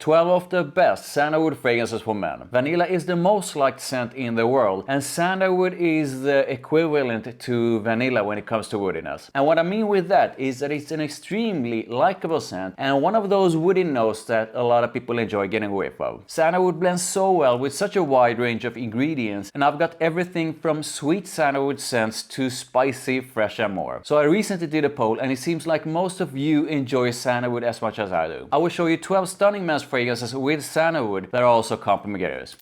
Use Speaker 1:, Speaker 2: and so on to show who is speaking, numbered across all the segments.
Speaker 1: 12 of the best sandalwood fragrances for men. Vanilla is the most liked scent in the world, and sandalwood is the equivalent to vanilla when it comes to woodiness. And what I mean with that is that it's an extremely likable scent and one of those woody notes that a lot of people enjoy getting away from. Sandalwood blends so well with such a wide range of ingredients, and I've got everything from sweet sandalwood scents to spicy, fresh and more. So I recently did a poll and it seems like most of you enjoy sandalwood as much as I do. I will show you 12 stunning men's fragrances with sandalwood that are also compliment getters.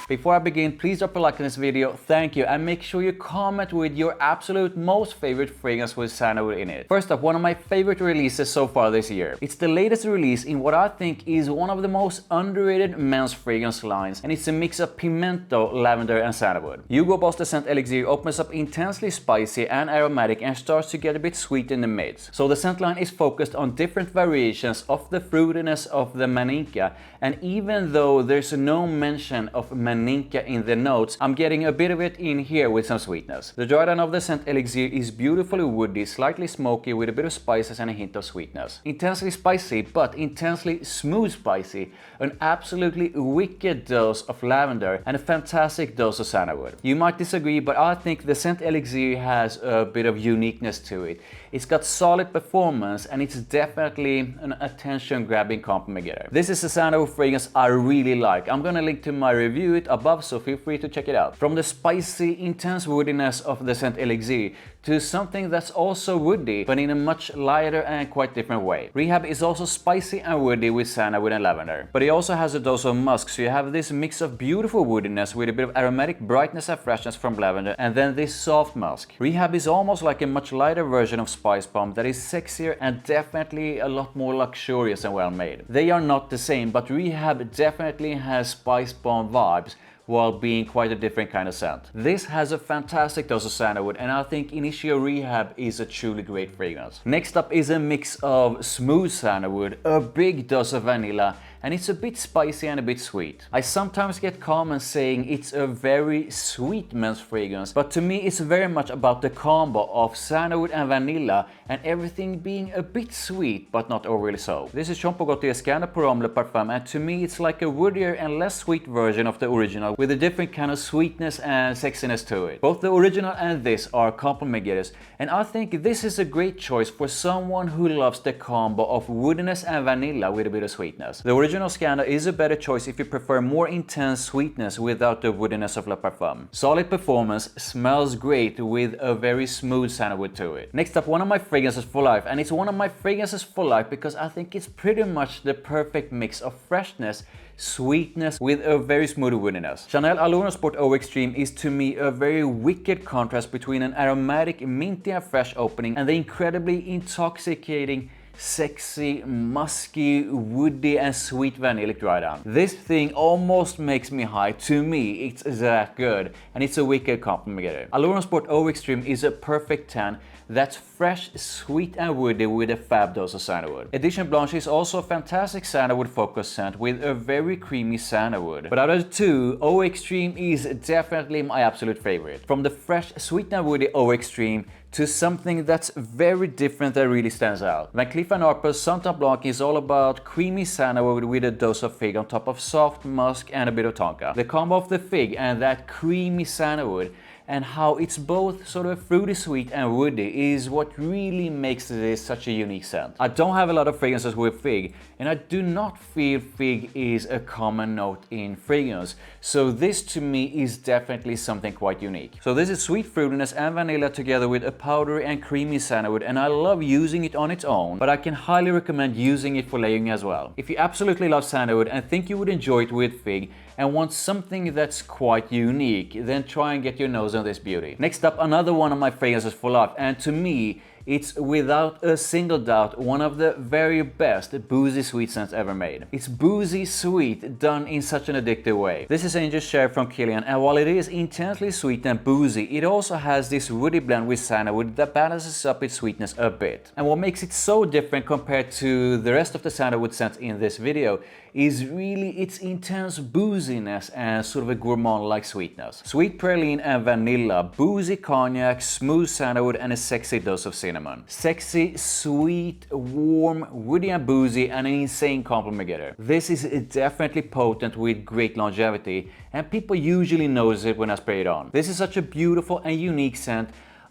Speaker 1: Before I begin, please drop a like on this video, thank you, and make sure you comment with your absolute most favorite fragrance with sandalwood in it. First up, one of my favorite releases so far this year. It's the latest release in what I think is one of the most underrated men's fragrance lines, and it's a mix of pimento, lavender and sandalwood. Hugo Boss the scent Elixir opens up intensely spicy and aromatic and starts to get a bit sweet in the mids. So the scent line is focused on different variations of the fruitiness of the maninka, and even though there's no mention of maninka in the notes, I'm getting a bit of it in here with some sweetness. The dry down of the scent Elixir is beautifully woody, slightly smoky with a bit of spices and a hint of sweetness. Intensely spicy, but intensely smooth spicy, an absolutely wicked dose of lavender and a fantastic dose of sandalwood. You might disagree, but I think the scent Elixir has a bit of uniqueness to it. It's got solid performance and it's definitely an attention-grabbing compliment getter. This is a sandalwood fragrance I really like. I'm gonna link to my review it above, so feel free to check it out. From the spicy, intense woodiness of the scent Elixir to something that's also woody, but in a much lighter and quite different way. Rehab is also spicy and woody with sandalwood and lavender, but it also has a dose of musk, so you have this mix of beautiful woodiness with a bit of aromatic brightness and freshness from lavender, and then this soft musk. Rehab is almost like a much lighter version of Spice Bomb that is sexier and definitely a lot more luxurious and well made. They are not the same, but Rehab definitely has Spice Bomb vibes while being quite a different kind of scent. This has a fantastic dose of sandalwood, and I think Initio Rehab is a truly great fragrance. Next up is a mix of smooth sandalwood, a big dose of vanilla, and it's a bit spicy and a bit sweet. I sometimes get comments saying it's a very sweet men's fragrance, but to me it's very much about the combo of sandalwood and vanilla and everything being a bit sweet but not overly so. This is Gaultier's pour Homme Parfum, and to me it's like a woodier and less sweet version of the original with a different kind of sweetness and sexiness to it. Both the original and this are compliment getters, and I think this is a great choice for someone who loves the combo of woodiness and vanilla with a bit of sweetness. The original Scandal is a better choice if you prefer more intense sweetness without the woodiness of Le Parfum. Solid performance, smells great with a very smooth sandalwood to it. Next up, one of my fragrances for life, and it's one of my fragrances for life because I think it's pretty much the perfect mix of freshness, sweetness with a very smooth woodiness. Chanel Allure Sport Eau Extreme is to me a very wicked contrast between an aromatic, minty and fresh opening and the incredibly intoxicating, sexy, musky, woody and sweet vanillic dry down. This thing almost makes me high. To me, it's that good, and it's a wicked compliment getter. Allure Sport Eau Extreme is a perfect 10 that's fresh, sweet and woody with a fab dose of sandalwood. Edition Blanc is also a fantastic sandalwood focus scent with a very creamy sandalwood. But out of the two, Eau Extreme is definitely my absolute favorite. From the fresh, sweet and woody Eau Extreme to something that's very different that really stands out. Van Cleef and Arpels Santal Blanc is all about creamy sandalwood with a dose of fig on top of soft musk and a bit of tonka. The combo of the fig and that creamy sandalwood and how it's both sort of fruity sweet and woody is what really makes this such a unique scent. I don't have a lot of fragrances with fig, and I do not feel fig is a common note in fragrance, so this to me is definitely something quite unique. So this is sweet fruitiness and vanilla together with a powdery and creamy sandalwood, and I love using it on its own, but I can highly recommend using it for layering as well. If you absolutely love sandalwood and think you would enjoy it with fig and want something that's quite unique, then try and get your nose on this beauty. Next up, another one of my fragrances for life, and to me it's without a single doubt one of the very best boozy sweet scents ever made. It's boozy sweet done in such an addictive way. This is Angel Share from Kilian, and while it is intensely sweet and boozy, it also has this woody blend with sandalwood that balances up its sweetness a bit. And what makes it so different compared to the rest of the sandalwood scents in this video is really its intense booziness and sort of a gourmand-like sweetness. Sweet praline and vanilla, boozy cognac, smooth sandalwood and a sexy dose of cinnamon. cinnamon. Sexy, sweet, warm, woody and boozy, and an insane compliment getter. This is definitely potent with great longevity, and people usually notice it when I spray it on. This is such a beautiful and unique scent.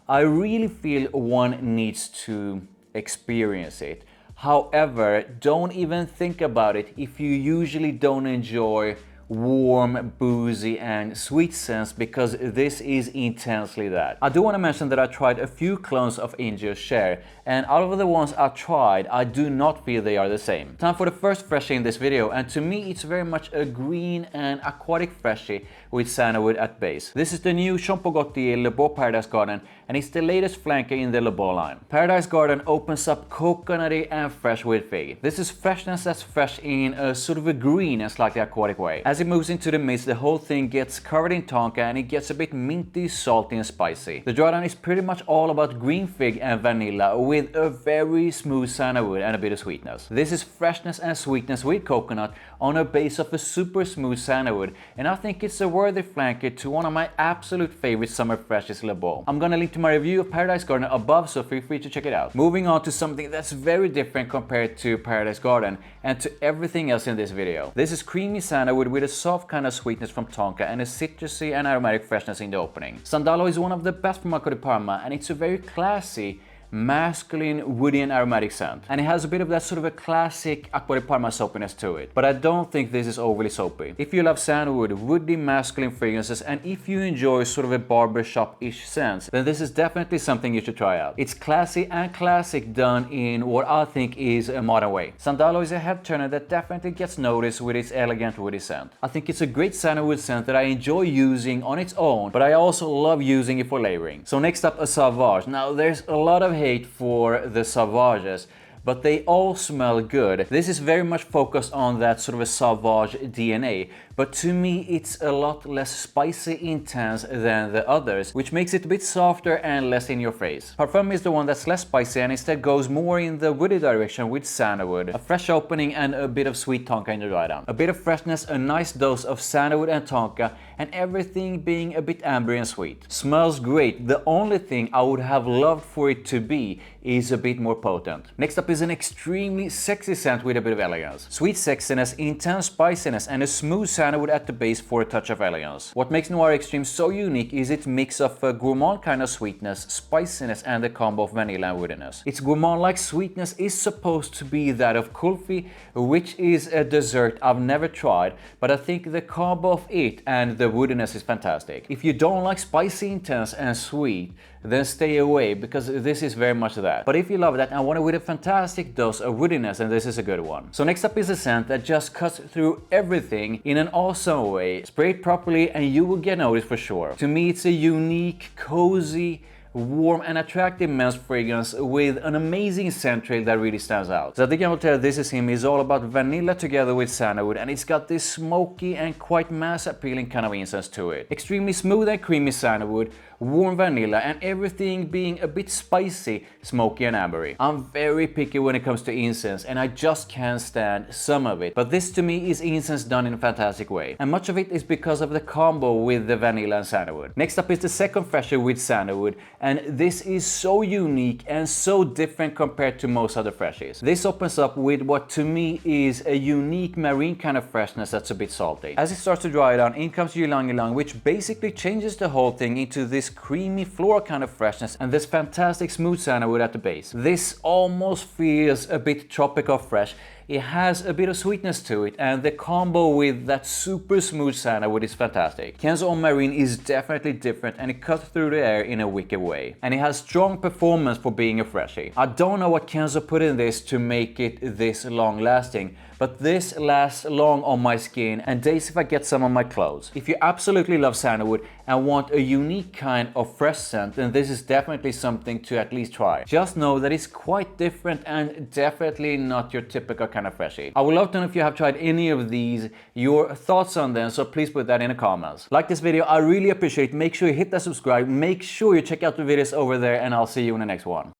Speaker 1: I really feel one needs to experience it. However, don't even think about it if you usually don't enjoy warm, boozy and sweet scents, because this is intensely that. I do want to mention that I tried a few clones of Initio Share, and out of the ones I tried, I do not feel they are the same. Time for the first freshie in this video, and to me it's very much a green and aquatic freshie with Sandalwood at base. This is the new Gaultier Le Beau Paradise Garden, and it's the latest flanker in the Le Beau line. Paradise Garden opens up coconutty and fresh with fig. This is freshness that's fresh in a sort of a green and slightly aquatic way. As it moves into the mist, the whole thing gets covered in tonka and it gets a bit minty, salty and spicy. The drawdown is pretty much all about green fig and vanilla with a very smooth sandalwood and a bit of sweetness. This is freshness and sweetness with coconut on a base of a super smooth sandalwood, and I think it's a worthy flanker to one of my absolute favorite summer freshes, Le Beau. I'm gonna link to my review of Paradise Garden above, so feel free to check it out. Moving on to something that's very different compared to Paradise Garden and to everything else in this video. This is creamy sandalwood with a soft kind of sweetness from tonka and a citrusy and aromatic freshness in the opening. Sandalo is one of the best from Acqua di Parma, and it's a very classy, masculine, woody and aromatic scent, and it has a bit of that sort of a classic Acqua di Parma soapiness to it, but I don't think this is overly soapy. If you love sandalwood, woody, masculine fragrances, and if you enjoy sort of a barbershop-ish scent, then this is definitely something you should try out. It's classy and classic done in what I think is a modern way. Sandalo is a head turner that definitely gets noticed with its elegant woody scent. I think it's a great sandalwood scent that I enjoy using on its own, but I also love using it for layering. So next up, a Sauvage. Now there's a lot of hate for the Sauvages, but they all smell good. This is very much focused on that sort of a Sauvage DNA, but to me it's a lot less spicy intense than the others, which makes it a bit softer and less in your face. Parfum is the one that's less spicy and instead goes more in the woody direction with sandalwood, a fresh opening and a bit of sweet tonka in the dry down. A bit of freshness, a nice dose of sandalwood and tonka, and everything being a bit ambery and sweet. Smells great. The only thing I would have loved for it to be is a bit more potent. Next up is an extremely sexy scent with a bit of elegance. Sweet sexiness, intense spiciness, and a smooth sandalwood at the base for a touch of elegance. What makes Noir Extreme so unique is its mix of a gourmand kind of sweetness, spiciness, and the combo of vanilla and woodiness. Its gourmand-like sweetness is supposed to be that of kulfi, which is a dessert I've never tried, but I think the combo of it and the woodiness is fantastic. If you don't like spicy, intense, and sweet, then stay away, because this is very much that. But if you love that and want it with a fantastic dose of woodiness, then this is a good one. So next up is a scent that just cuts through everything in an awesome way. Spray it properly and you will get noticed for sure. To me it's a unique, cozy, warm and attractive men's fragrance with an amazing scent trail that really stands out. Zadig and Voltaire, This Is Him, is all about vanilla together with sandalwood, and it's got this smoky and quite mass appealing kind of incense to it. Extremely smooth and creamy sandalwood, warm vanilla, and everything being a bit spicy, smoky and ambery. I'm very picky when it comes to incense, and I just can't stand some of it, but this to me is incense done in a fantastic way, and much of it is because of the combo with the vanilla and sandalwood. Next up is the second fresher with sandalwood, and this is so unique and so different compared to most other freshies. This opens up with what to me is a unique marine kind of freshness that's a bit salty. As it starts to dry down, in comes Ylang Ylang, which basically changes the whole thing into this creamy floral kind of freshness and this fantastic smooth sandalwood at the base. This almost feels a bit tropical fresh. It has a bit of sweetness to it, and the combo with that super smooth sandalwood is fantastic. Kenzo on Marine is definitely different, and it cuts through the air in a wicked way. And it has strong performance for being a freshie. I don't know what Kenzo put in this to make it this long lasting, but this lasts long on my skin and days if I get some on my clothes. If you absolutely love sandalwood and want a unique kind of fresh scent, then this is definitely something to at least try. Just know that it's quite different and definitely not your typical kind of freshie. I would love to know if you have tried any of these, your thoughts on them, so please put that in the comments. Like this video, I really appreciate it. Make sure you hit that subscribe, make sure you check out the videos over there, and I'll see you in the next one.